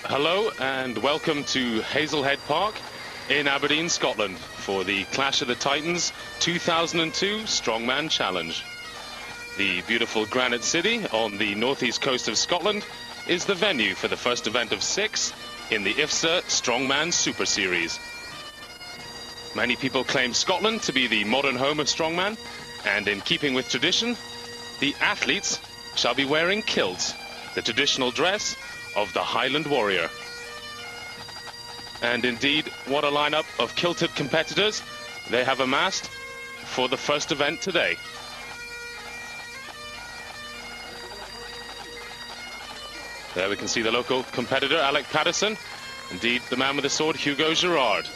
Hello and welcome to Hazelhead Park in Aberdeen, Scotland for the Clash of the Titans 2002 Strongman Challenge. The beautiful Granite City on the northeast coast of Scotland is the venue for the first event of 6 in the IFSA Strongman Super Series. Many people claim Scotland to be the modern home of strongman, and in keeping with tradition, the athletes shall be wearing kilts, the traditional dress of the Highland warrior. And indeed, what a lineup of kilted competitors they have amassed for the first event today. There we can see the local competitor, Alec Patterson. Indeed, the man with the sword, Hugo Girard.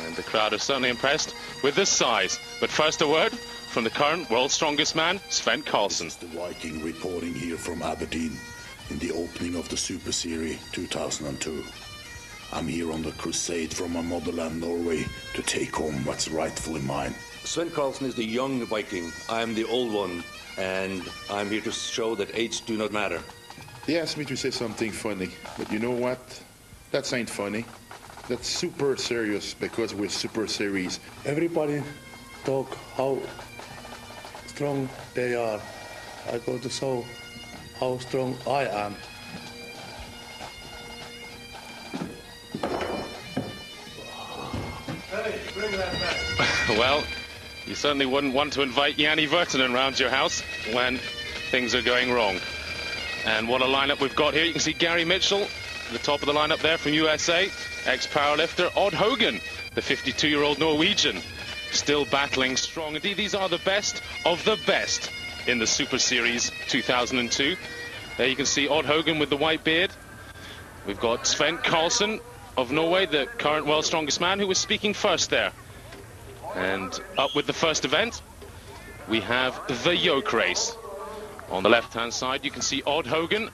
And the crowd are certainly impressed with this size. But first a word from the current world's strongest man, Sven Karlsen. This is the Viking reporting here from Aberdeen in the opening of the Super Series 2002. I'm here on the crusade from my motherland, Norway, to take home what's rightfully mine. Sven Karlsen is the young Viking. I'm the old one, and I'm here to show that age do not matter. They asked me to say something funny, but you know what? That ain't funny. That's super serious because we're Super Series. Everybody talk how strong they are. I go to show how strong I am. Hey, bring that back. Well, you certainly wouldn't want to invite Janni Virtanen around your house when things are going wrong. And what a lineup we've got here. You can see Gary Mitchell, the top of the lineup there from USA, ex-powerlifter. Odd Hogan, the 52-year-old Norwegian, still battling strong. Indeed, these are the best of the best in the Super Series 2002. There you can see Odd Hogan with the white beard. We've got Sven Karlsen of Norway, the current world's strongest man, who was speaking first there. And up with the first event, we have the yoke race. On the left-hand side, you can see Odd Hogan.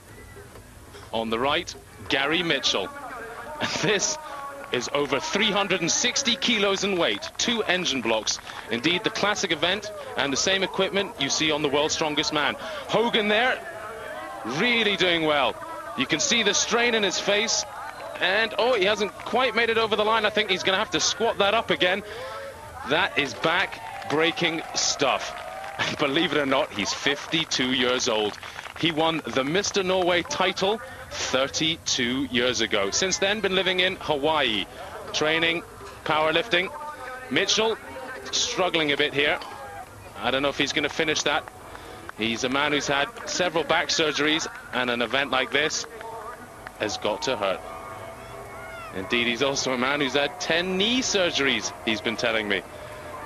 On the right, Gary Mitchell. And this is over 360 kilos in weight, 2 engine blocks. Indeed, the classic event and the same equipment you see on the world's strongest man. Hogan there, really doing well. You can see the strain in his face. And, oh, he hasn't quite made it over the line. I think he's going to have to squat that up again. That is back-breaking stuff. And believe it or not, he's 52 years old. He won the Mr. Norway title 32 years ago. Since then, been living in Hawaii, training, powerlifting. Mitchell struggling a bit here. I don't know if he's going to finish that. He's a man who's had several back surgeries, and an event like this has got to hurt. Indeed, he's also a man who's had 10 knee surgeries, he's been telling me.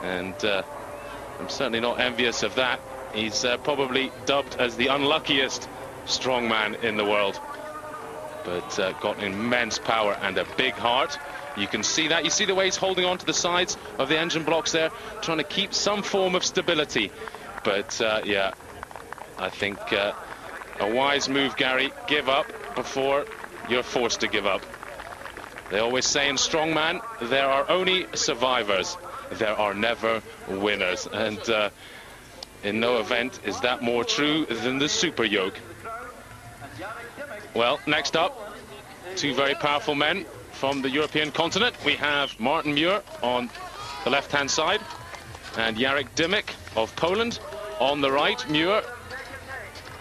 And I'm certainly not envious of that. He's probably dubbed as the unluckiest strongman in the world. But got immense power and a big heart. You can see that. You see the way he's holding on to the sides of the engine blocks there, trying to keep some form of stability. But yeah, I think a wise move, Gary. Give up before you're forced to give up. They always say in strongman, there are only survivors. There are never winners. And in no event is that more true than the super yoke. Well, next up, 2 very powerful men from the European continent. We have Martin Muir on the left-hand side and Jarek Dymek of Poland on the right. Muir,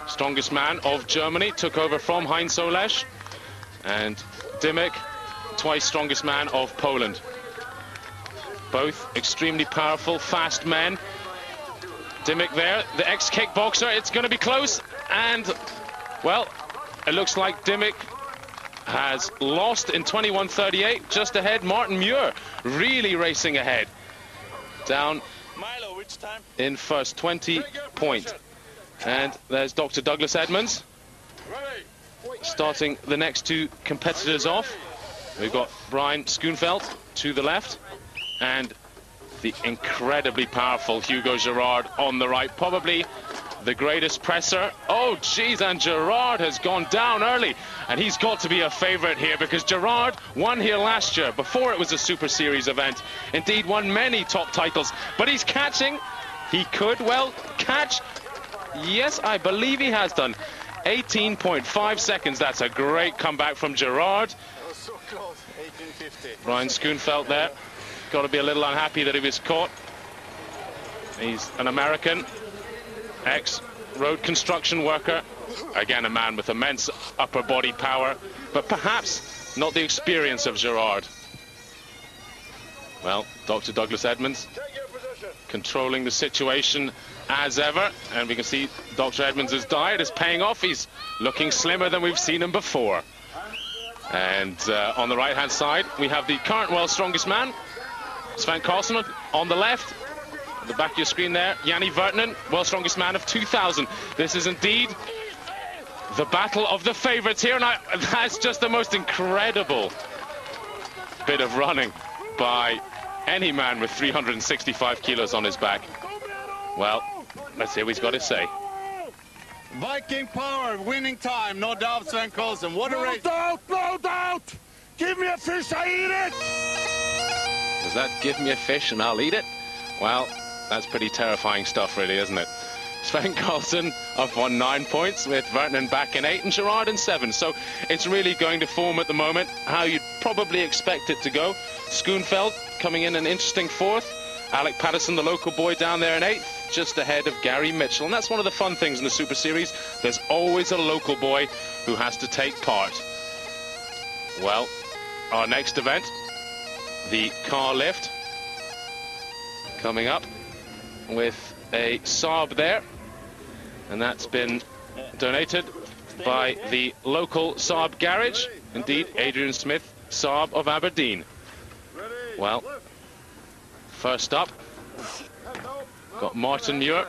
strongest man of Germany, took over from Heinz Olesch, and Dymek, twice strongest man of Poland. Both extremely powerful, fast men. Dymek there, the ex-kickboxer. It's going to be close, and, well, it looks like Dymek has lost in 21:38, just ahead. Martin Muir really racing ahead. Down Milo, which time? in first, 20 point. And there's Dr. Douglas Edmonds starting the next 2 competitors off. We've got Brian Schoenfeld to the left, and the incredibly powerful Hugo Girard on the right, probably the greatest presser. Oh, geez, and Girard has gone down early, and he's got to be a favorite here because Girard won here last year before it was a Super Series event. Indeed, won many top titles, but he's catching. He could, well, catch. Yes, I believe he has done. 18.5 seconds. That's a great comeback from Gerard. That was so close. 18:50. Brian Schoenfeld there. Got to be a little unhappy that he was caught. He's an American, ex-road construction worker. Again, a man with immense upper body power, but perhaps not the experience of Gerard. Well, Dr. Douglas Edmonds controlling the situation as ever, and we can see Dr. Edmonds' diet is paying off. He's looking slimmer than we've seen him before. And on the right-hand side, we have the current world's strongest man, Sven Karlsson. On the left, at the back of your screen there, Janne Virtanen, world's strongest man of 2000. This is indeed the battle of the favorites here, and that's just the most incredible bit of running by any man with 365 kilos on his back. Well, let's see what he's got to say. Viking power, winning time, no doubt, Sven Karlsson. What a race. No doubt. Give me a fish, I eat it. Does that give me a fish and I'll eat it? Well, that's pretty terrifying stuff, really, isn't it? Sven Karlsson up on 9 points, with Virtanen back in 8 and Gerard in 7. So it's really going to form at the moment how you'd probably expect it to go. Schoenfeld coming in an interesting 4th. Alec Patterson, the local boy, down there in 8th, just ahead of Gary Mitchell. And that's one of the fun things in the Super Series. There's always a local boy who has to take part. Well, our next event, the car lift, coming up with a Saab there. And that's been donated by the local Saab garage. Indeed, Adrian Smith, Saab of Aberdeen. Well, first up, got Martin Muir.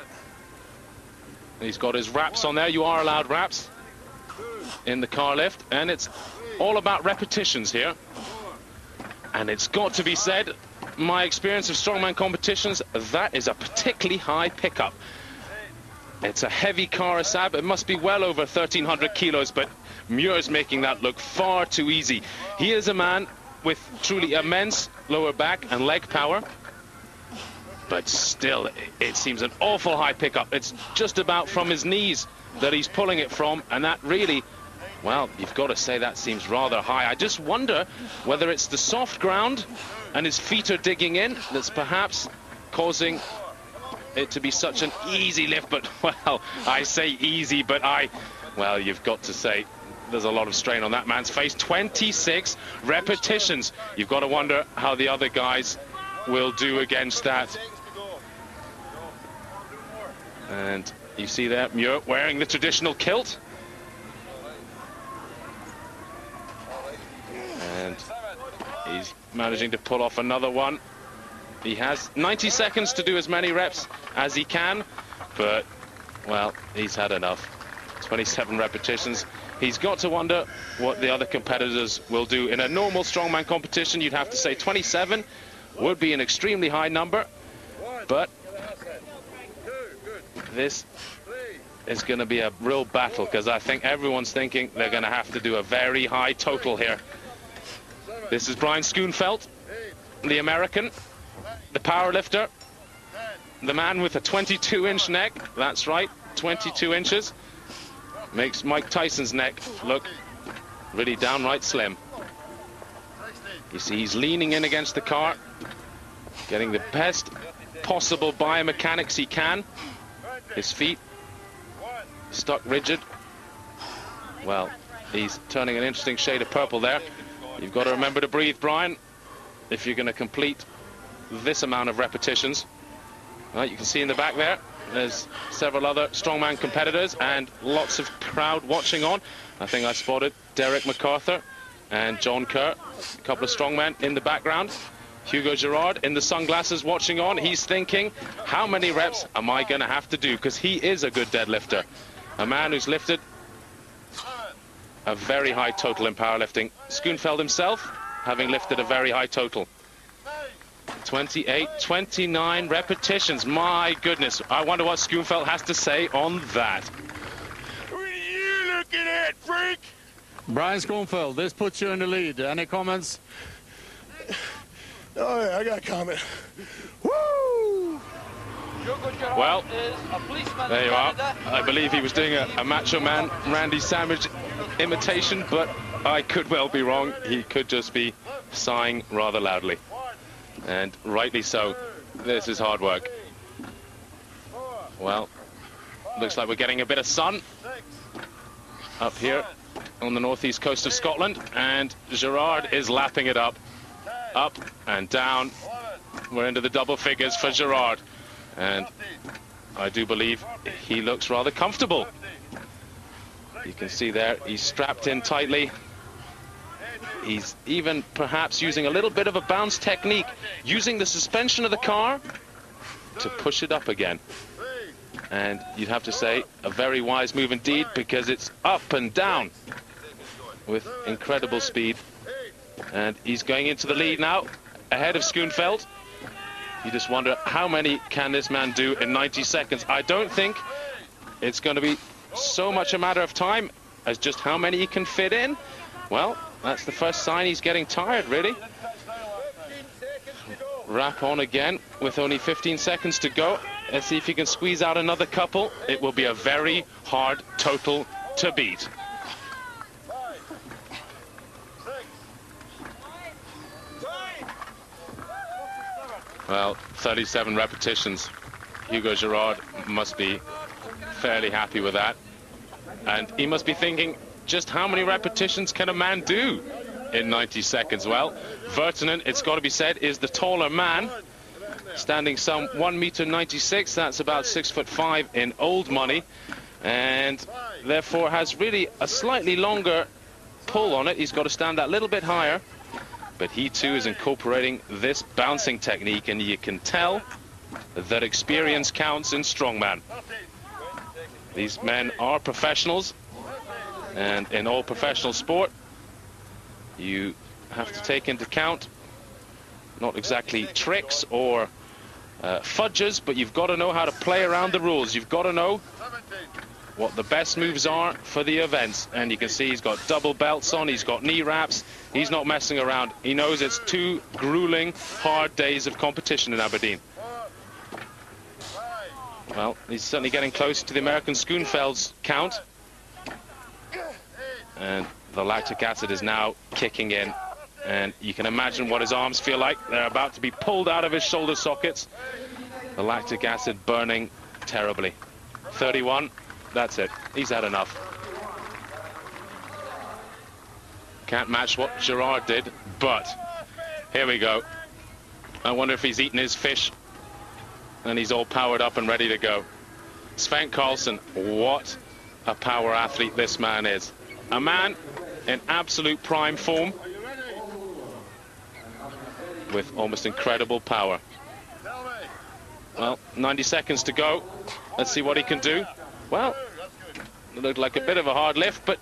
He's got his wraps on there. You are allowed wraps in the car lift. And it's all about repetitions here. And it's got to be said, my experience of strongman competitions, that is a particularly high pickup. It's a heavy car, a Saab. It must be well over 1,300 kilos, but Muir's making that look far too easy. He is a man with truly immense lower back and leg power, but still, it seems an awful high pickup. It's just about from his knees that he's pulling it from, and that really, well, you've got to say that seems rather high. I just wonder whether it's the soft ground and his feet are digging in that's perhaps causing it to be such an easy lift. But, well, I say easy, but well, you've got to say there's a lot of strain on that man's face. 26 repetitions. You've got to wonder how the other guys will do against that. And you see there, Muir wearing the traditional kilt. And he's managing to pull off another one. He has 90 seconds to do as many reps as he can, but, well, he's had enough. 27 repetitions. He's got to wonder what the other competitors will do. In a normal strongman competition, you'd have to say 27 would be an extremely high number, but this is going to be a real battle, because I think everyone's thinking they're going to have to do a very high total here. This is Brian Schoenfeld, the American, the power lifter, the man with a 22-inch neck. That's right, 22 inches. Makes Mike Tyson's neck look really downright slim. You see, he's leaning in against the car, getting the best possible biomechanics he can. His feet stuck rigid. Well, he's turning an interesting shade of purple there. You've got to remember to breathe, Brian, if you're going to complete this amount of repetitions. Well, you can see in the back there's several other strongman competitors and lots of crowd watching on. I think I spotted Derek MacArthur and John Kerr, a couple of strongmen in the background. Hugo Gerard in the sunglasses watching on. He's thinking, how many reps am I going to have to do? Because he is a good deadlifter. A man who's lifted a very high total in powerlifting. Schoenfeld himself having lifted a very high total. 28, 29 repetitions. My goodness. I wonder what Schoenfeld has to say on that. What are you looking at, freak? Brian Schoenfeld, this puts you in the lead. Any comments? Oh, yeah, I got a comment. Woo! Well, there you are. I believe he was doing a Macho Man Randy Savage imitation, but I could well be wrong. He could just be sighing rather loudly. And rightly so. This is hard work. Well, looks like we're getting a bit of sun up here on the northeast coast of Scotland, and Gerard is lapping it up and down. We're into the double figures for Gerard, and I do believe he looks rather comfortable. You can see there he's strapped in tightly. He's even perhaps using a little bit of a bounce technique, using the suspension of the car to push it up again. And you'd have to say a very wise move indeed, because it's up and down with incredible speed. And he's going into the lead now, ahead of Schoenfeld. You just wonder, how many can this man do in 90 seconds? I don't think it's going to be so much a matter of time as just how many he can fit in. Well, that's the first sign he's getting tired, really. Wrap on again with only 15 seconds to go. Let's see if he can squeeze out another couple. It will be a very hard total to beat. Well, 37 repetitions. Hugo Gerard must be fairly happy with that. And he must be thinking, just how many repetitions can a man do in 90 seconds? Well, Virtanen, it's got to be said, is the taller man, standing some 1.96 meters. That's about 6'5" in old money, and therefore has really a slightly longer pull on it. He's got to stand that little bit higher, but he too is incorporating this bouncing technique, and you can tell that experience counts in strongman. These men are professionals, and in all professional sport you have to take into account not exactly tricks or fudges, but you've got to know how to play around the rules. You've got to know what the best moves are for the events. And you can see he's got double belts on, he's got knee wraps, he's not messing around. He knows it's 2 grueling, hard days of competition in Aberdeen. Well, he's certainly getting close to the American Schoenfeld's count. And the lactic acid is now kicking in. And you can imagine what his arms feel like. They're about to be pulled out of his shoulder sockets. The lactic acid burning terribly. 31, that's it. He's had enough. Can't match what Gerard did, but here we go. I wonder if he's eaten his fish and he's all powered up and ready to go. Sven Karlsson, what a power athlete this man is. A man in absolute prime form, with almost incredible power. Well, 90 seconds to go. Let's see what he can do. Well, it looked like a bit of a hard lift, but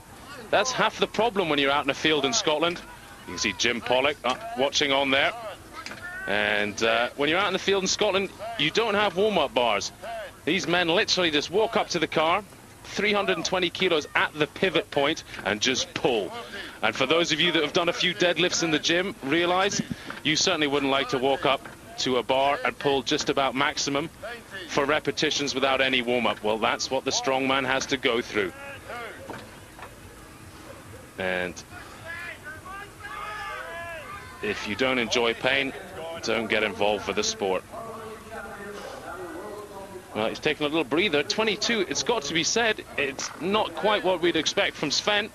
that's half the problem when you're out in a field in Scotland. You can see Jim Pollock watching on there. And when you're out in the field in Scotland, you don't have warm-up bars. These men literally just walk up to the car, 320 kilos at the pivot point, and just pull. And for those of you that have done a few deadlifts in the gym, realize you certainly wouldn't like to walk up to a bar and pull just about maximum for repetitions without any warm-up. Well, that's what the strongman has to go through. And if you don't enjoy pain, don't get involved with the sport. Well, he's taking a little breather. 22, it's got to be said, it's not quite what we'd expect from Sven.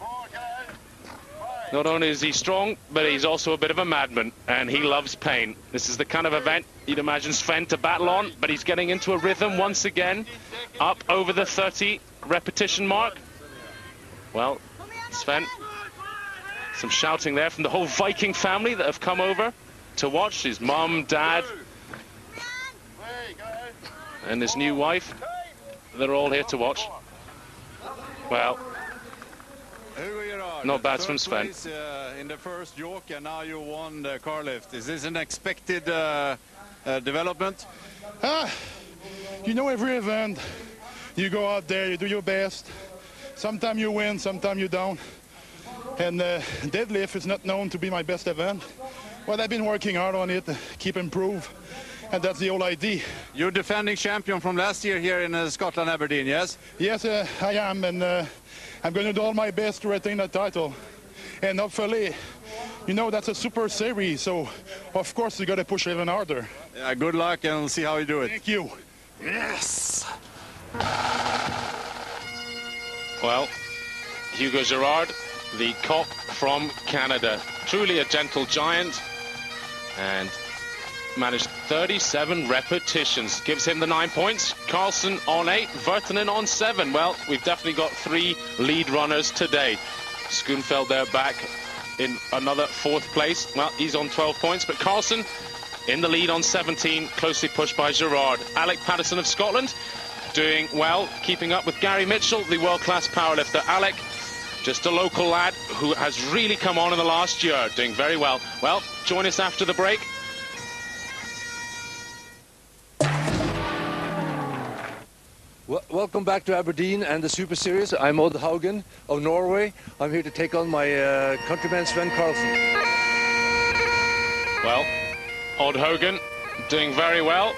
Not only is he strong, but he's also a bit of a madman, and he loves pain. This is the kind of event you'd imagine Sven to battle on, but he's getting into a rhythm once again, up over the 30 repetition mark. Well, Sven, some shouting there from the whole Viking family that have come over to watch. His mum, dad, and his new wife, they're all here to watch. Well, not bad from Sven. In the first York, and now you won the car lift. Is this an expected development? You know, every event, you go out there, you do your best. Sometimes you win, sometimes you don't. And deadlift is not known to be my best event. Well, I've been working hard on it, keep improve. and that's the whole idea. You're defending champion from last year here in Scotland, Aberdeen, yes? Yes, I am, and I'm going to do all my best to retain that title. And hopefully, you know, that's a super series, so of course you got to push even harder. Yeah, good luck, and we'll see how you do it. Thank you. Yes! Well, Hugo Girard, the cock from Canada, truly a gentle giant, and managed 37 repetitions. Gives him the 9 points. Carlson on 8, Virtanen on 7. Well, we've definitely got 3 lead runners today. Schoenfeld there back in another 4th place. Well, he's on 12 points, but Carlson in the lead on 17, closely pushed by Girard. Alec Patterson of Scotland doing well, keeping up with Gary Mitchell, the world-class powerlifter. Alec, just a local lad who has really come on in the last year, doing very well. Well, join us after the break. Welcome back to Aberdeen and the Super Series. I'm Odd Haugen of Norway. I'm here to take on my countryman Sven Carlson. Well, Odd Haugen doing very well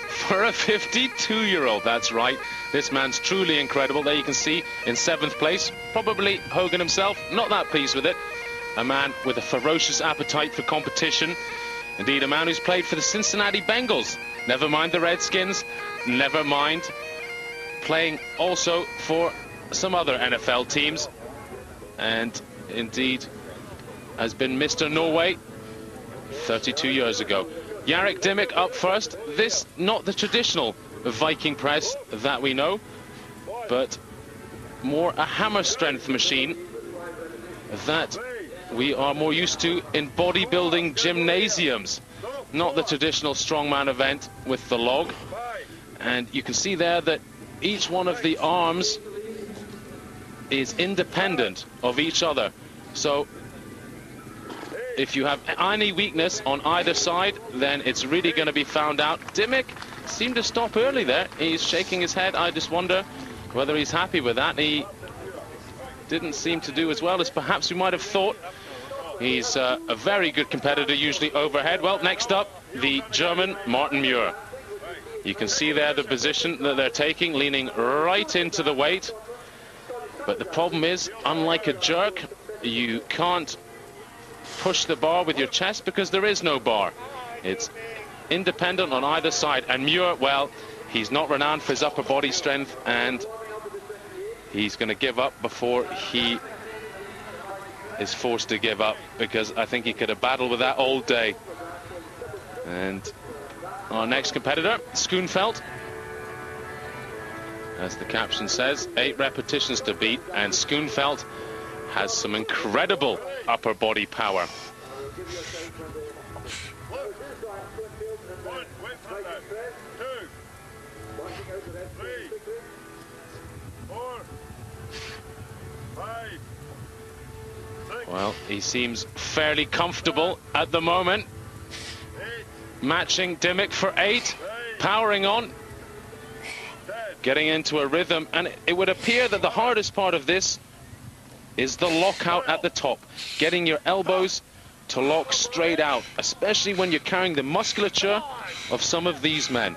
for a 52-year-old. That's right. This man's truly incredible. There you can see in 7th place. Probably Haugen himself not that pleased with it. A man with a ferocious appetite for competition. Indeed, a man who's played for the Cincinnati Bengals. Never mind the Redskins. Never mind playing also for some other NFL teams, and indeed has been Mr. Norway 32 years ago. Jarek Dimmick up first. This not the traditional Viking press that we know, but more a hammer strength machine that we are more used to in bodybuilding gymnasiums, not the traditional strongman event with the log. And you can see there that each one of the arms is independent of each other. So if you have any weakness on either side, then it's really going to be found out. Dimmick seemed to stop early there. He's shaking his head. I just wonder whether he's happy with that. He didn't seem to do as well as perhaps we might have thought. He's a very good competitor, usually overhead. Well, next up, the German Martin Muir. You can see there the position that they're taking, leaning right into the weight. But the problem is, unlike a jerk, you can't push the bar with your chest because there is no bar. It's independent on either side. And Muir, well, he's not renowned for his upper body strength, and he's going to give up before he is forced to give up, because I think he could have battled with that all day. And our next competitor, Schoenfeld, as the caption says, 8 repetitions to beat, and Schoenfeld has some incredible upper body power. Well, he seems fairly comfortable at the moment. Matching Dimmick for 8, powering on, getting into a rhythm, and it would appear that the hardest part of this is the lockout at the top, getting your elbows to lock straight out, especially when you're carrying the musculature of some of these men.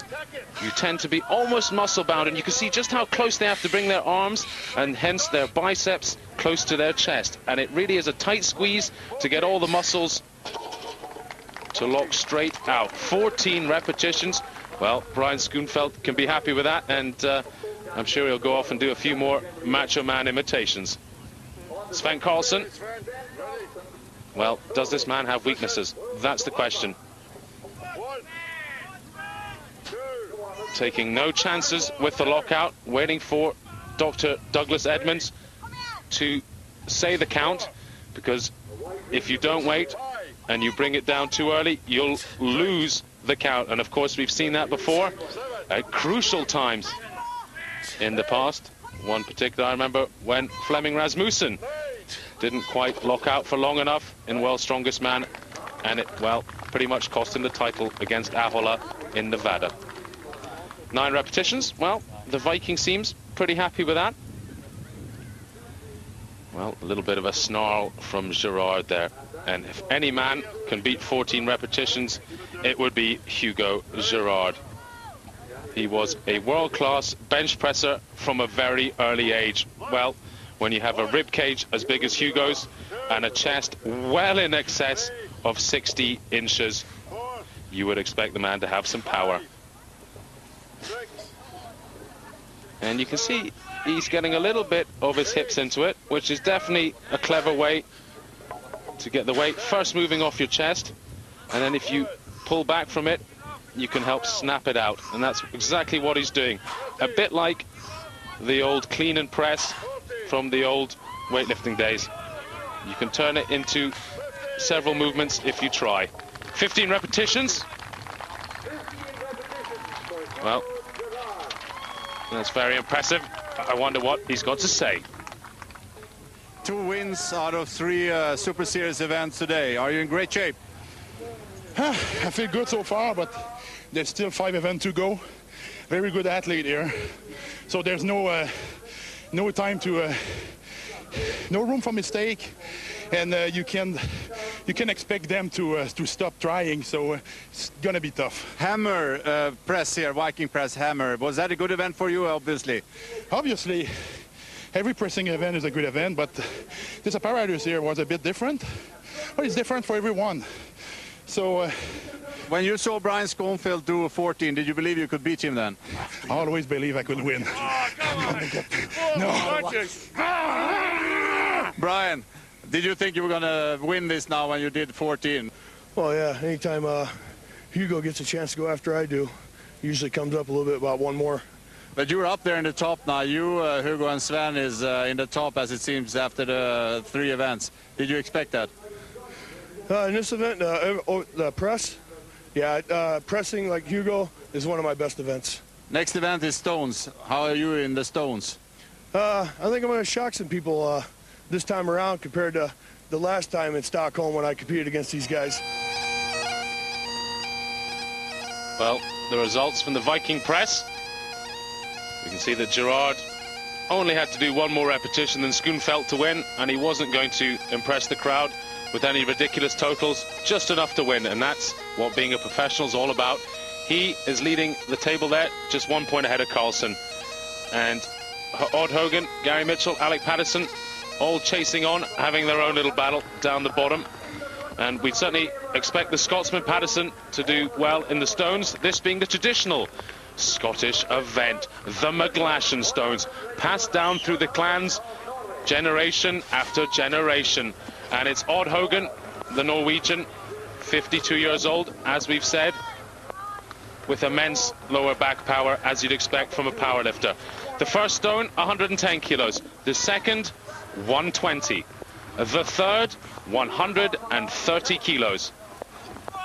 You tend to be almost muscle bound, and you can see just how close they have to bring their arms and hence their biceps close to their chest, and it really is a tight squeeze to get all the muscles to lock straight out. 14 repetitions. Well, Brian Schoenfeld can be happy with that, and I'm sure he'll go off and do a few more Macho Man imitations. Sven Carlson. Well, does this man have weaknesses? That's the question. Taking no chances with the lockout, waiting for Dr. Douglas Edmonds to say the count, because if you don't wait and you bring it down too early, you'll lose the count. And of course, we've seen that before at crucial times in the past. One particular, I remember when Flemming Rasmussen didn't quite lock out for long enough in World's Strongest Man, and it, well, pretty much cost him the title against Ahola in Nevada. 9 repetitions. Well, the Viking seems pretty happy with that. Well, a little bit of a snarl from Gerard there. And if any man can beat 14 repetitions, it would be Hugo Gerard. He was a world-class bench presser from a very early age. Well, when you have a rib cage as big as Hugo's and a chest well in excess of 60 inches, you would expect the man to have some power. And you can see he's getting a little bit of his hips into it, which is definitely a clever way to get the weight first moving off your chest, and then if you pull back from it, you can help snap it out. And that's exactly what he's doing. A bit like the old clean and press from the old weightlifting days. You can turn it into several movements if you try. 15 repetitions. Well, that's very impressive. I wonder what he's got to say. 2 wins out of 3 Super Series events today. Are you in great shape? I feel good so far, but there's still 5 events to go. Very good athlete here. So there's no time to, no room for mistake. And you can expect them to stop trying, so it's gonna be tough. Hammer press here, Viking press hammer. Was that a good event for you, obviously? Obviously, every pressing event is a good event, but this apparatus here was a bit different. But it's different for everyone. So when you saw Brian Schoenfeld do a 14, did you believe you could beat him then? I always believe I could win. Oh, come on. No. Brian, did you think you were going to win this now when you did 14? Well, yeah, anytime Hugo gets a chance to go after I do, usually comes up a little bit about one more. But you're up there in the top now. You, Hugo, and Sven is in the top, as it seems, after the 3 events. Did you expect that? In this event, the press, yeah, pressing like Hugo is one of my best events. Next event is stones. How are you in the stones? I think I'm going to shock some people this time around compared to the last time in Stockholm when I competed against these guys. Well, the results from the Viking press. You can see that Gerard only had to do 1 more repetition than Schoenfeld to win, and he wasn't going to impress the crowd with any ridiculous totals, just enough to win, and that's what being a professional is all about. He is leading the table there, just 1 point ahead of Carlsen. And Odd Hogan, Gary Mitchell, Alec Patterson, all chasing on, having their own little battle down the bottom. And we'd certainly expect the Scotsman Patterson to do well in the stones, this being the traditional Scottish event, the McGlashan stones, passed down through the clans generation after generation. And it's Odd Hogan, the Norwegian, 52 years old, as we've said, with immense lower back power, as you'd expect from a powerlifter. The first stone, 110 kilos. The second, 120. The third, 130 kilos.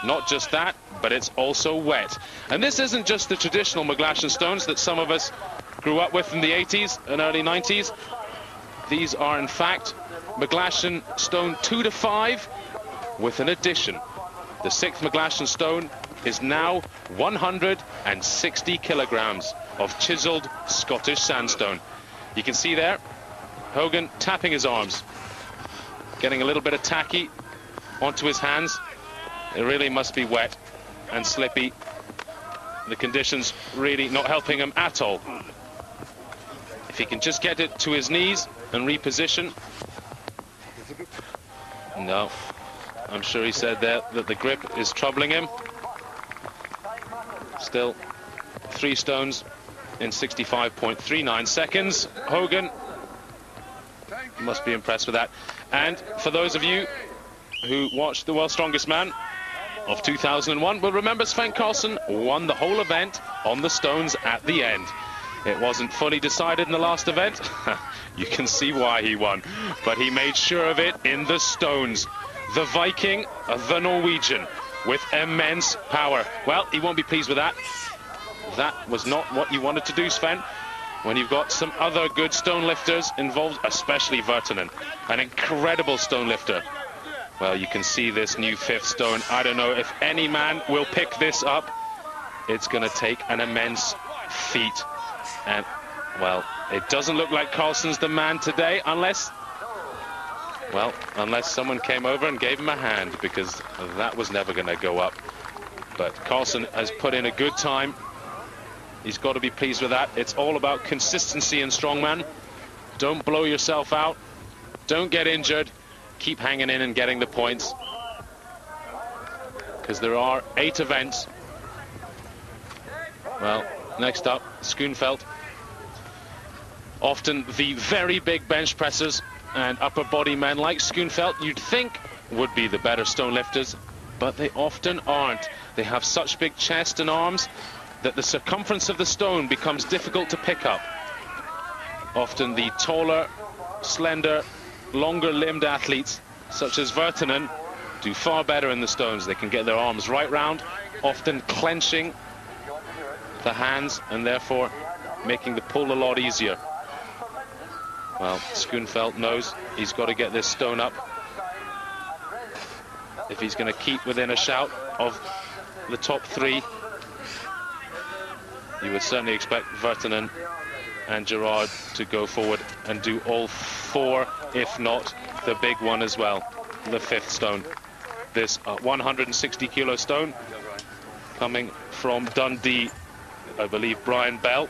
Not just that, but it's also wet. And this isn't just the traditional McGlashan stones that some of us grew up with in the 80s and early 90s. These are, in fact, McGlashan stone 2 to 5 with an addition. The 6th McGlashan stone is now 160 kilograms of chiseled Scottish sandstone. You can see there Hogan tapping his arms, getting a little bit of tacky onto his hands. It really must be wet and slippy. The conditions really not helping him at all. If he can just get it to his knees and reposition. No, I'm sure he said there that the grip is troubling him. Still 3 stones in 65.39 seconds. Hogan must be impressed with that. And for those of you who watched The World's Strongest Man of 2001 will remember Sven Carlsen won the whole event on the stones at the end. It wasn't fully decided in the last event. You can see why he won, but he made sure of it in the stones. The Viking, the Norwegian, with immense power. Well, he won't be pleased with that. That was not what you wanted to do, Sven, when you've got some other good stone lifters involved, especially Virtanen, an incredible stone lifter. Well, you can see this new 5th stone. I don't know if any man will pick this up. It's going to take an immense feat. And, well, it doesn't look like Carlsen's the man today, unless Well, unless someone came over and gave him a hand, because that was never going to go up. But Carlsen has put in a good time. He's got to be pleased with that. It's all about consistency in strongman. Don't blow yourself out. Don't get injured. Keep hanging in and getting the points. Because there are 8 events. Well, next up, Schoenfeld. Often the very big bench pressers and upper body men like Schoenfeld, you'd think, would be the better stone lifters, but they often aren't. They have such big chest and arms that the circumference of the stone becomes difficult to pick up. Often the taller, slender, longer-limbed athletes, such as Virtanen, do far better in the stones. They can get their arms right round, often clenching the hands and therefore making the pull a lot easier. Well, Schoenfeld knows he's got to get this stone up if he's going to keep within a shout of the top 3. You would certainly expect Virtanen and Gerard to go forward and do all 4, if not the big one as well, the 5th stone. This 160 kilo stone coming from Dundee. I believe Brian Bell,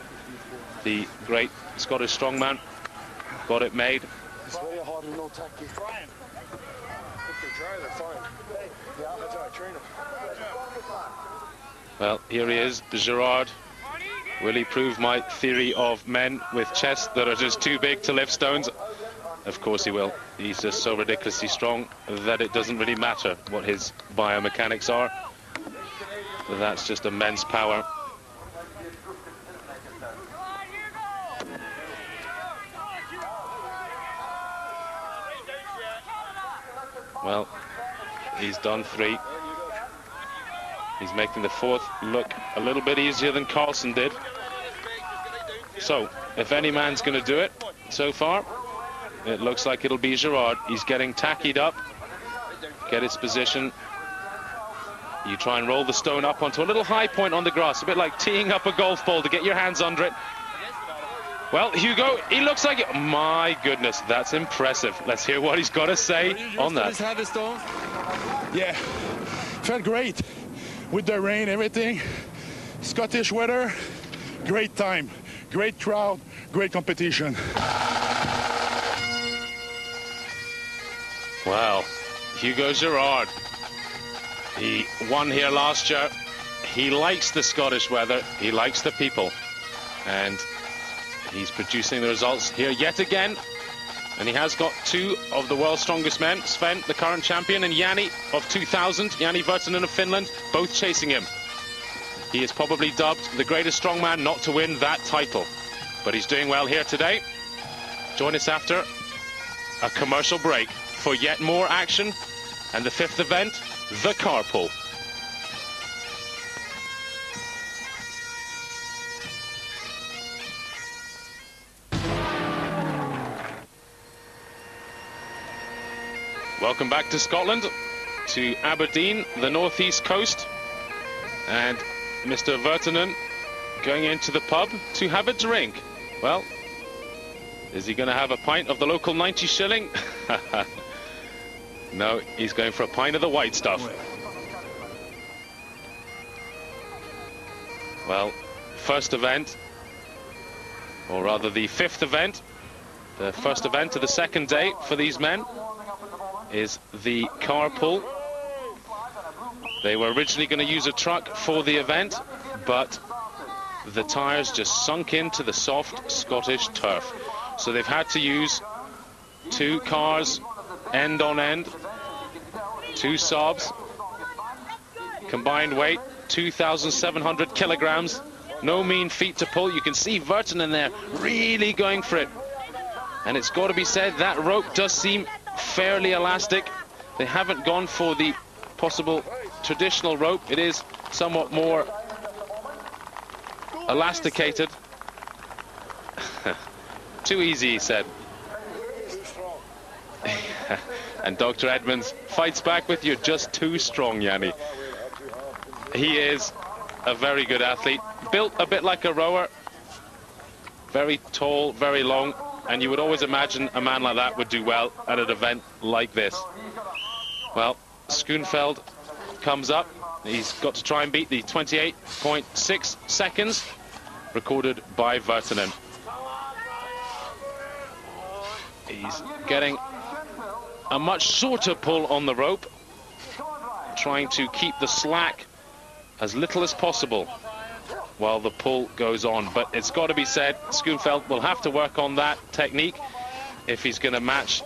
the great Scottish strongman, got it made. It's very hard and no tacky. Brian. If they're dry, they're fine. Yeah, that's how I train them. Well, here he is, Gerard. Will he prove my theory of men with chests that are just too big to lift stones? Of course he will. He's just so ridiculously strong that it doesn't really matter what his biomechanics are. That's just immense power. Well, he's done 3. He's making the 4th look a little bit easier than Carlsen did. So, if any man's going to do it so far, it looks like it'll be Gerard. He's getting tackied up, get his position. You try and roll the stone up onto a little high point on the grass, a bit like teeing up a golf ball to get your hands under it. Well, Hugo, he looks like it. My goodness, that's impressive. Let's hear what he's got to say on that. Yeah, felt great with the rain, everything. Scottish weather, great time, great crowd, great competition. Wow, Hugo Gerard. He won here last year. He likes the Scottish weather. He likes the people. And he's producing the results here yet again. And he has got 2 of the world's strongest men, Sven, the current champion, and Jani of 2000, Jani Virtanen of Finland, both chasing him. He is probably dubbed the greatest strongman not to win that title. But he's doing well here today. Join us after a commercial break for yet more action and the 5th event, the carpool. Welcome back to Scotland, to Aberdeen, the northeast coast, and Mr. Virtanen going into the pub to have a drink. Well, is he going to have a pint of the local 90 shilling? No, he's going for a pint of the white stuff. Well, first event, or rather the 5th event, the first event of the 2nd day for these men is the carpool. They were originally going to use a truck for the event, but the tyres just sunk into the soft Scottish turf. So they've had to use 2 cars, end on end, 2 Saabs, combined weight 2,700 kilograms. No mean feat to pull. You can see Virtanen there really going for it. And it's got to be said, that rope does seem fairly elastic. They haven't gone for the possible traditional rope. It is somewhat more elasticated. Too easy, he said. And Dr. Edmonds fights back with you. Just too strong, Jani. He is a very good athlete. Built a bit like a rower. Very tall, very long. and you would always imagine a man like that would do well at an event like this. Well, Schoenfeld comes up. He's got to try and beat the 28.6 seconds recorded by Virtanen. He's getting a much shorter pull on the rope, trying to keep the slack as little as possible while the pull goes on. But it's got to be said, Schoenfeld will have to work on that technique if he's going to match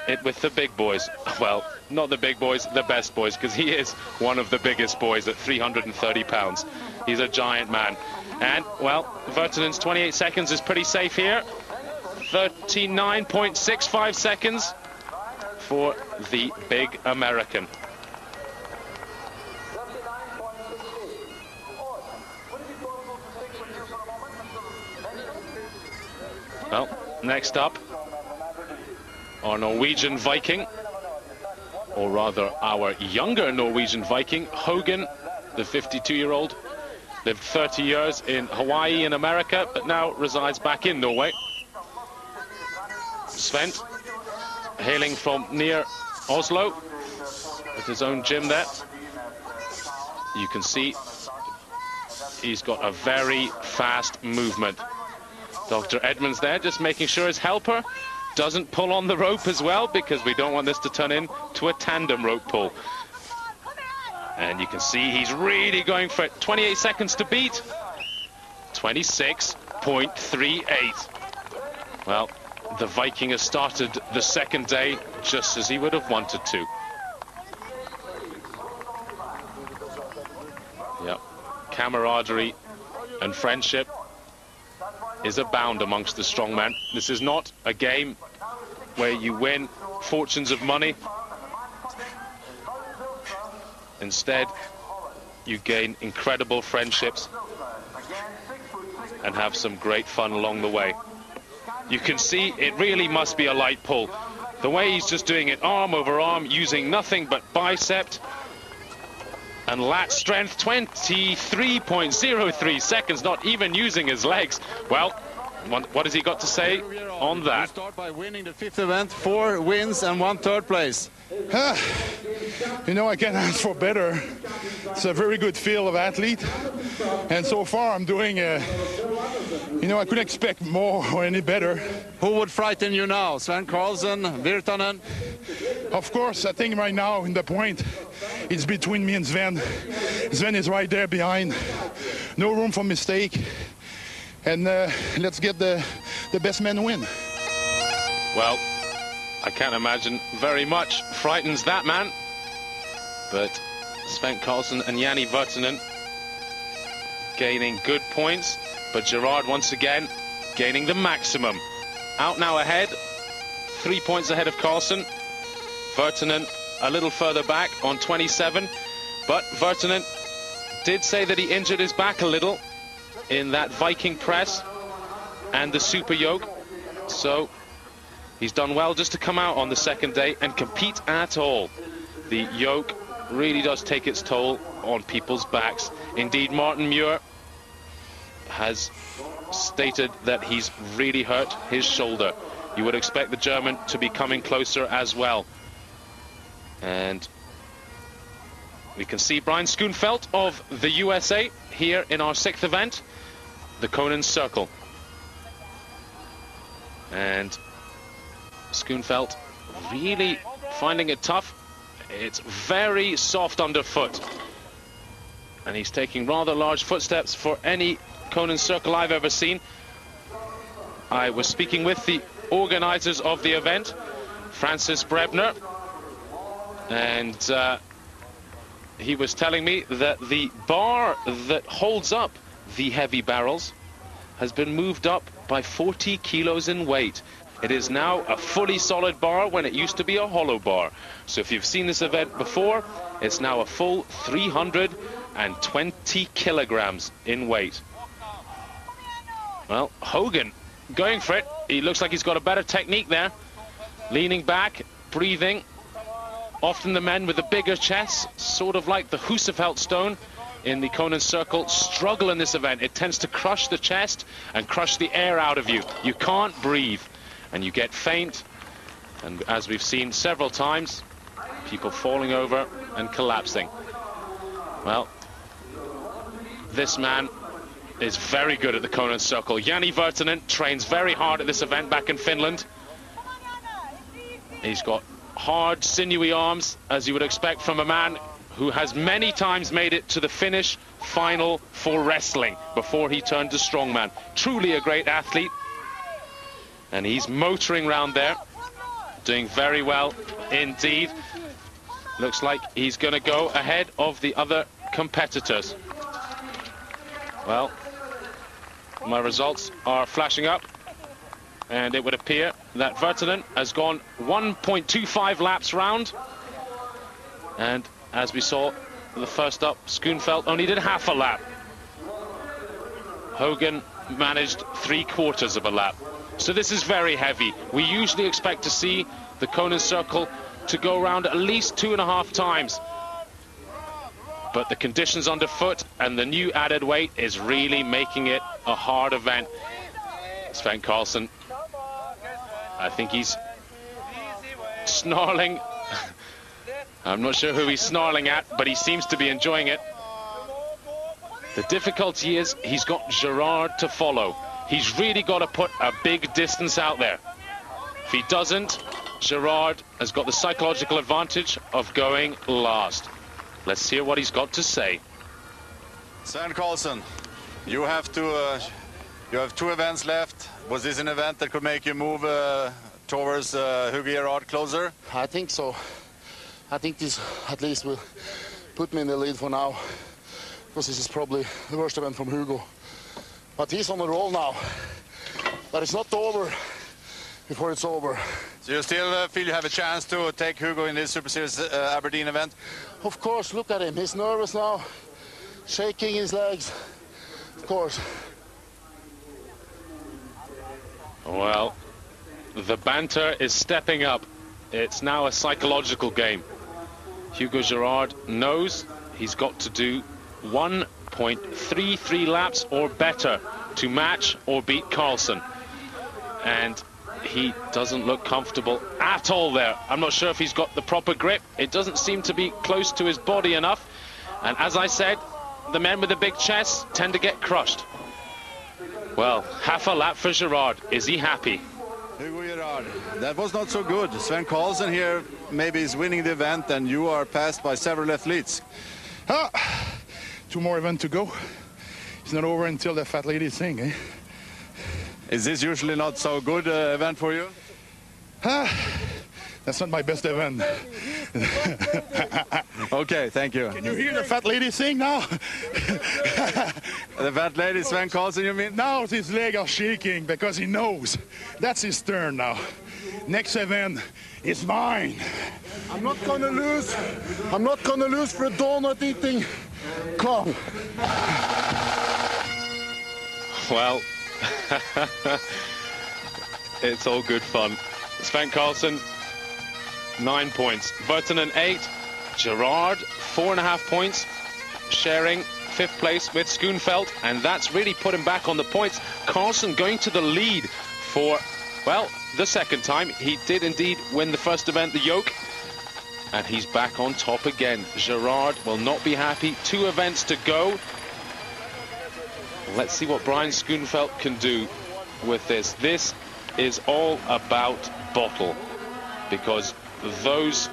it with the big boys. Well, not the big boys, the best boys, because he is one of the biggest boys at 330 pounds. He's a giant man. And, well, Virtanen's 28 seconds is pretty safe here. 39.65 seconds for the big American. Well, next up, our Norwegian Viking, or rather our younger Norwegian Viking, Hogan, the 52-year-old, lived 30 years in Hawaii in America, but now resides back in Norway. Sven, hailing from near Oslo, with his own gym there. You can see he's got a very fast movement. Dr. Edmonds there just making sure his helper doesn't pull on the rope as well, because we don't want this to turn into a tandem rope pull. And you can see he's really going for it. 28 seconds to beat. 26.38. Well, the Viking has started the second day just as he would have wanted to. Yep. Camaraderie and friendship is abound amongst the strongmen. This is not a game where you win fortunes of money. Instead, you gain incredible friendships and have some great fun along the way. You can see it really must be a light pull. The way he's just doing it arm over arm, using nothing but bicep and lat strength. 23.03 seconds, not even using his legs. Well, what has he got to say on that? You start by winning the 5th event, 4 wins and 1 third place. You know, I can't ask for better. It's a very good field of athlete, and so far I'm doing you know, I couldn't expect more or any better. Who would frighten you now? Sven Carlsen, Virtanen? Of course, I think right now in the point it's between me and Sven. Sven is right there behind. No room for mistake. And let's get the best man win. Well, I can't imagine very much frightens that man. But Sven Carlsen and Janne Virtanen gaining good points. But Gerard once again gaining the maximum. Out now ahead, 3 points ahead of Carlsen. Virtanen a little further back on 27. But Virtanen did say that he injured his back a little in that Viking press and the super yoke. So he's done well just to come out on the second day and compete at all. The yoke really does take its toll on people's backs. Indeed, Martin Muir has stated that he's really hurt his shoulder. You would expect the German to be coming closer as well. And we can see Brian Schoenfeld of the USA here in our 6th event, the Conan Circle. And Schoenfeld really finding it tough. It's very soft underfoot. And he's taking rather large footsteps for any Conan Circle I've ever seen. I was speaking with the organizers of the event, Francis Brebner, and he was telling me that the bar that holds up the heavy barrels has been moved up by 40 kilos in weight. It is now a fully solid bar when it used to be a hollow bar. So if you've seen this event before, it's now a full 320 kilograms in weight. Well, Hogan going for it. He looks like he's got a better technique there. Leaning back, breathing. Often the men with the bigger chests, sort of like the Husefeld stone in the Conan Circle, struggle in this event. It tends to crush the chest and crush the air out of you. You can't breathe. and you get faint, and as we've seen several times, people falling over and collapsing. Well, this man is very good at the Conan Circle. Jani Virtanen trains very hard at this event back in Finland. He's got hard, sinewy arms, as you would expect from a man who has many times made it to the finish final for wrestling before he turned to strongman. Truly a great athlete. And he's motoring around there, doing very well indeed. Looks like he's going to go ahead of the other competitors. Well, my results are flashing up, and it would appear that Virtanen has gone 1.25 laps round, and as we saw the first up, Schoenfeldt only did half a lap. Hogan managed 3/4 of a lap. So this is very heavy. We usually expect to see the Conan Circle to go around at least 2.5 times. But the conditions underfoot and the new added weight is really making it a hard event. Sven Karlsson, I think he's snarling. I'm not sure who he's snarling at, but he seems to be enjoying it. The difficulty is he's got Gerard to follow. He's really got to put a big distance out there. If he doesn't, Gerard has got the psychological advantage of going last. Let's hear what he's got to say. Sven Karlsson, you have 2 events left. Was this an event that could make you move towards Hugo Gerard closer? I think so. I think this at least will put me in the lead for now, because this is probably the worst event from Hugo. But he's on the roll now. But it's not over before it's over. So you still feel you have a chance to take Hugo in this Super Series Aberdeen event? Of course, look at him. He's nervous now, shaking his legs. Of course. Well, the banter is stepping up. It's now a psychological game. Hugo Gerard knows he's got to do 1.33 laps or better to match or beat Karlsson. And he doesn't look comfortable at all there. I'm not sure if he's got the proper grip. It doesn't seem to be close to his body enough. And as I said, the men with the big chests tend to get crushed. Well, half a lap for Gerard. Is he happy? Hugo Gerard, that was not so good. Sven Karlsson here maybe is winning the event, and you are passed by several athletes. 2 more events to go. It's not over until the fat lady sing, eh? Is this usually not so good event for you? That's not my best event. Okay, thank you. Can you hear the fat lady sing now? The fat lady, Sven Karlsson, you mean? Now his legs are shaking because he knows that's his turn now. Next event is mine. I'm not gonna lose. I'm not gonna lose for a donut eating club. Well, it's all good fun. Sven Karlsson, 9 points. Virtanen 8. Gerard 4.5 points, sharing 5th place with Schoenfeldt, and that's really put him back on the points. Karlsson going to the lead for, well, the second time. He did indeed win the first event, the yoke, and he's back on top again. Gerard will not be happy. 2 events to go. Let's see what Brian Schoenfeldt can do with this. This is all about bottle, because those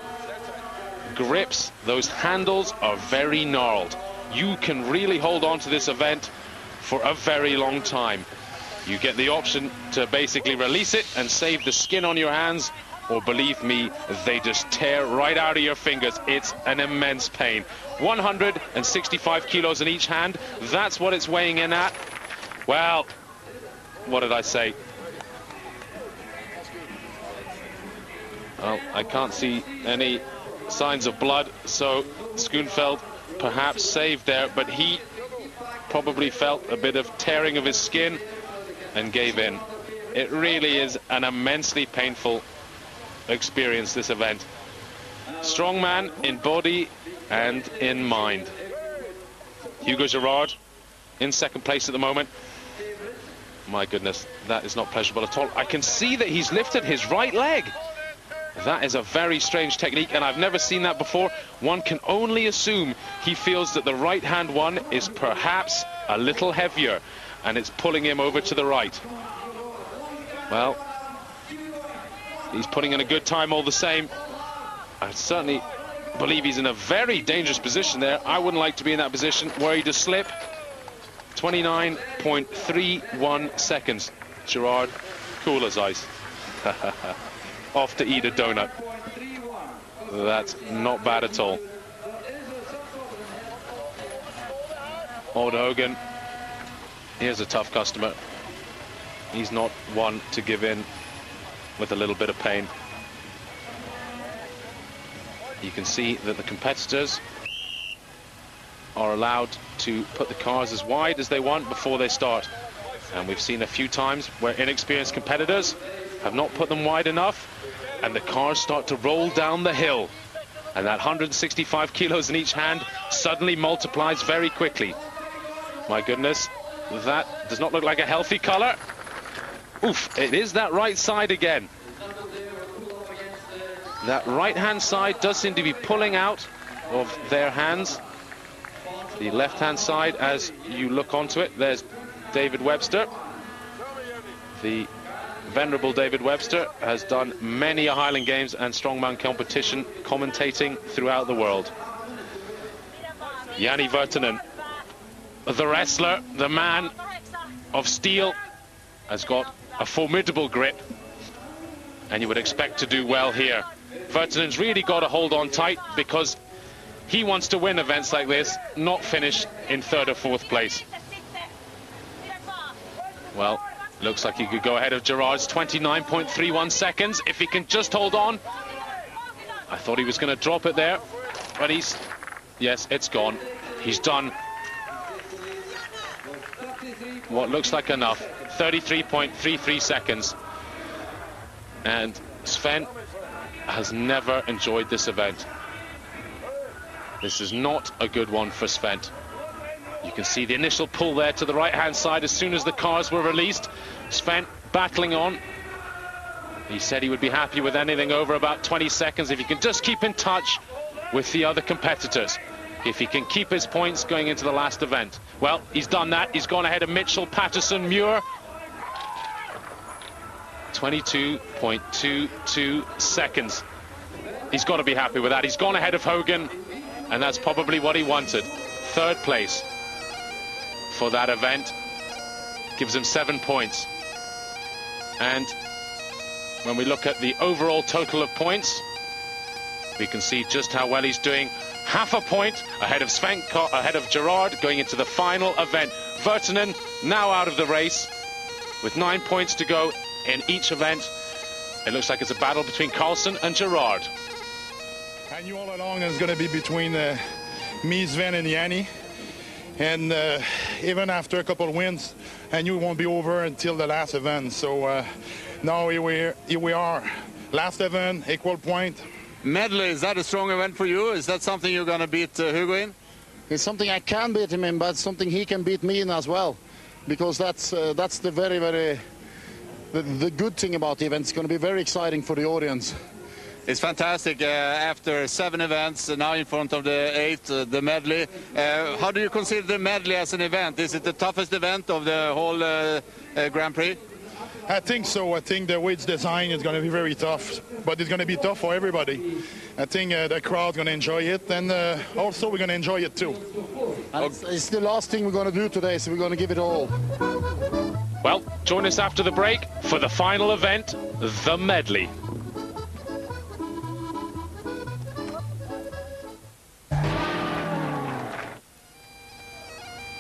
grips, those handles are very gnarled. You can really hold on to this event for a very long time. You get the option to basically release it and save the skin on your hands, or believe me, they just tear right out of your fingers. It's an immense pain. 165 kilos in each hand, that's what it's weighing in at. Well, what did I say? Well, I can't see any signs of blood, so Schoenfeldt perhaps saved there, but he probably felt a bit of tearing of his skin and gave in. It really is an immensely painful experience, this event. Strong man in body and in mind. Hugo Gerard in 2nd place at the moment. My goodness, that is not pleasurable at all. I can see that he's lifted his right leg. That is a very strange technique, and I've never seen that before. One can only assume he feels that the right-hand one is perhaps a little heavier, and it's pulling him over to the right. Well, he's putting in a good time all the same. I certainly believe he's in a very dangerous position there. I wouldn't like to be in that position, worried to slip. 29.31 seconds. Gerard, cool as ice. Off to eat a donut. That's not bad at all. Old Hogan, here's a tough customer. He's not one to give in with a little bit of pain. You can see that the competitors are allowed to put the cars as wide as they want before they start. And we've seen a few times where inexperienced competitors have not put them wide enough, and the cars start to roll down the hill. And that 165 kilos in each hand suddenly multiplies very quickly. My goodness, that does not look like a healthy color. Oof, it is that right side again. That right-hand side does seem to be pulling out of their hands. The left-hand side, as you look onto it, there's David Webster. The venerable David Webster has done many a Highland Games and strongman competition commentating throughout the world. Jani Virtanen, the wrestler, the man of steel, has got a formidable grip, and you would expect to do well here. Virtanen's really got to hold on tight, because he wants to win events like this, not finish in 3rd or 4th place. Well, looks like he could go ahead of Gerard's 29.31 seconds if he can just hold on. I thought he was going to drop it there, but yes, it's gone. He's done what looks like enough. 33.33 seconds. And Sven has never enjoyed this event. This is not a good one for Sven. You can see the initial pull there to the right-hand side as soon as the cars were released. Sven battling on. He said he would be happy with anything over about 20 seconds if he can just keep in touch with the other competitors. If he can keep his points going into the last event. Well, he's done that. He's gone ahead of Mitchell, Patterson, Muir. 22.22 seconds. He's got to be happy with that. He's gone ahead of Hogan, and that's probably what he wanted. 3rd place for that event gives him 7 points. And when we look at the overall total of points, we can see just how well he's doing. Half a point ahead of ahead of Gerard going into the final event. Virtanen now out of the race with 9 points to go in each event. It looks like it's a battle between Carlson and Gerard. I knew all along it was going to be between me, Sven, and Jani. And even after a couple of wins, I knew it won't be over until the last event. So now here we are. Last event, equal point. Medley, is that a strong event for you? Is that something you're going to beat Hugo in? It's something I can beat him in, but something he can beat me in as well. Because that's the very, very... The good thing about the event. It's going to be very exciting for the audience. It's fantastic. After 7 events, now in front of the 8th, the medley. How do you consider the medley as an event? Is it the toughest event of the whole Grand Prix? I think so. I think the way it's designed is going to be very tough, but it's going to be tough for everybody. I think the crowd's going to enjoy it, and also we're going to enjoy it too. And it's the last thing we're going to do today, so we're going to give it all. Well, join us after the break for the final event, the medley.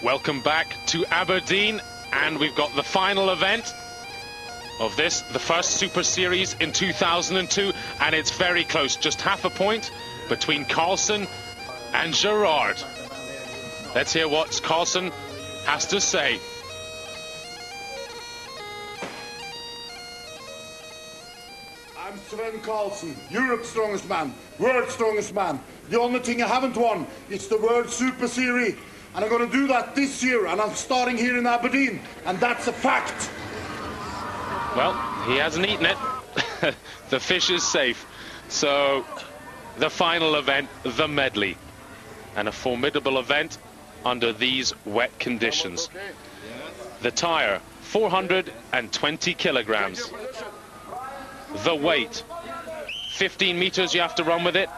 Welcome back to Aberdeen, and we've got the final event of this, the first Super Series in 2002, and it's very close, just half a point between Carlson and Gerard. Let's hear what Carlson has to say. I'm Sven Carlson, Europe's strongest man, world's strongest man. The only thing I haven't won is the World Super Series. And I'm going to do that this year, and I'm starting here in Aberdeen, and that's a fact. Well, he hasn't eaten it. The fish is safe. So, the final event, the medley. And a formidable event under these wet conditions. The tire, 420 kilograms. The weight, 15 meters you have to run with it,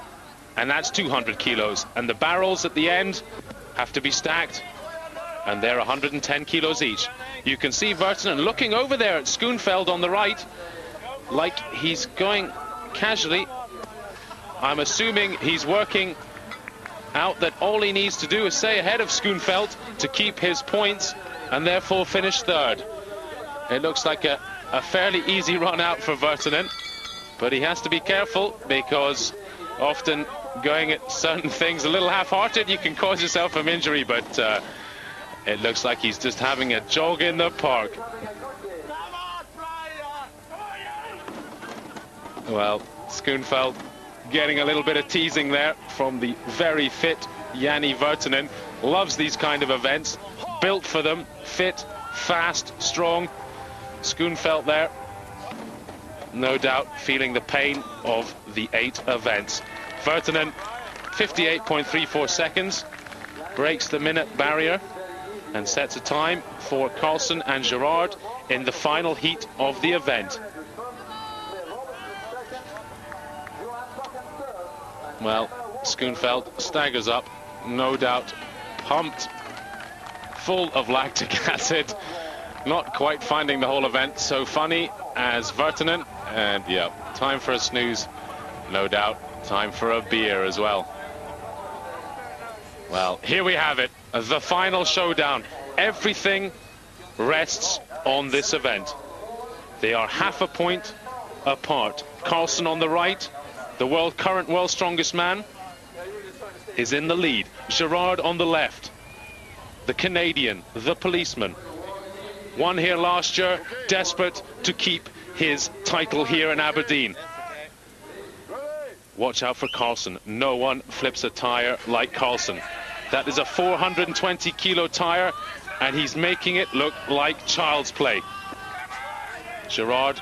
and that's 200 kilos. And the barrels at the end have to be stacked, and they're 110 kilos each. You can see Virtanen looking over there at Schoenfeld on the right, like he's going casually. I'm assuming he's working out that all he needs to do is stay ahead of Schoenfeld to keep his points and therefore finish third. It looks like a fairly easy run out for Virtanen, but he has to be careful because often going at certain things a little half-hearted, you can cause yourself an injury, but it looks like he's just having a jog in the park. Well, Schoenfeld getting a little bit of teasing there from the very fit Jani Virtanen. Loves these kind of events, built for them, fit, fast, strong. Schoenfeld there, no doubt feeling the pain of the 8 events. Virtanen, 58.34 seconds, breaks the minute barrier and sets a time for Carlsen and Gerard in the final heat of the event. Well, Schoenfeld staggers up, no doubt pumped, full of lactic acid, not quite finding the whole event so funny as Virtanen. And yeah, time for a snooze, no doubt, time for a beer as well. Well, here we have it, the final showdown. Everything rests on this event. They are half a point apart. Carlsen on the right, the current world's strongest man, is in the lead. Gerard on the left, the Canadian, the policeman. Won here last year, desperate to keep his title here in Aberdeen. Watch out for Carlsen. No one flips a tire like Carlsen. That is a 420 kilo tire, and he's making it look like child's play. Gerard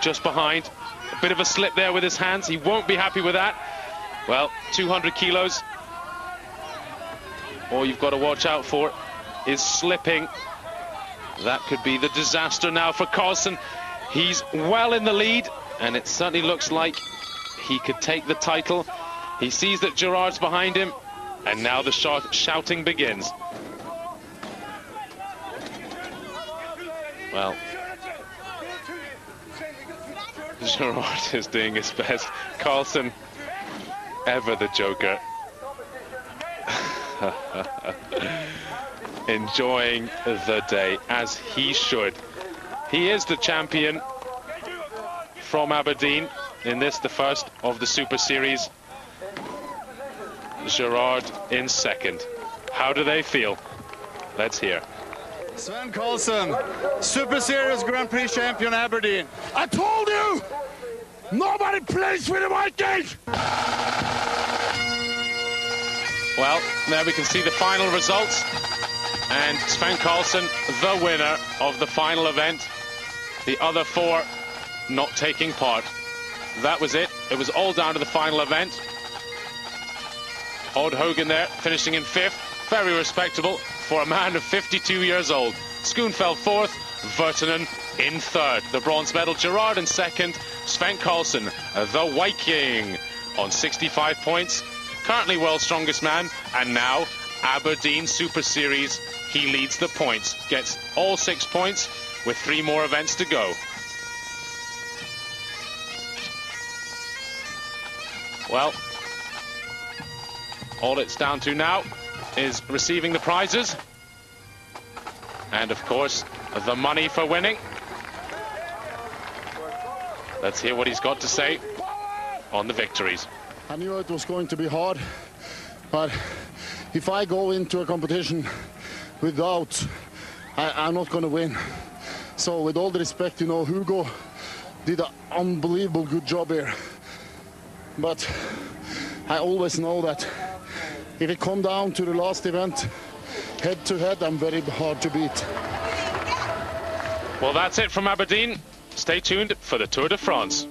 just behind. A bit of a slip there with his hands. He won't be happy with that. Well, 200 kilos. All you've got to watch out for is slipping. That could be the disaster now for Carlsen. He's well in the lead, and it certainly looks like he could take the title. He sees that Gerard's behind him, and now the shouting begins. Well, Gerard is doing his best. Carlsen, ever the joker. Enjoying the day, as he should. He is the champion from Aberdeen in this, the first of the Super Series. Gerard in second. How do they feel? Let's hear. Sven Carlsen, Super Series Grand Prix champion Aberdeen. I told you! Nobody plays with the Vikings! Well, there we can see the final results. And Sven Carlsen, the winner of the final event. The other 4 not taking part. That was it. It was all down to the final event. Odd Hogan there, finishing in 5th. Very respectable for a man of 52 years old. Schoenfeld 4th, Virtanen in 3rd. The bronze medal, Gerard in 2nd. Sven Carlsen, the Viking, on 65 points. Currently world's strongest man, and now Aberdeen Super Series. He leads the points, gets all 6 points with 3 more events to go. Well, all it's down to now is receiving the prizes. And of course, the money for winning. Let's hear what he's got to say on the victories. I knew it was going to be hard, but if I go into a competition with doubts, I'm not going to win. So with all the respect, you know, Hugo did an unbelievable good job here. But I always know that if it comes down to the last event, head to head, I'm very hard to beat. Well, that's it from Aberdeen. Stay tuned for the Tour de France.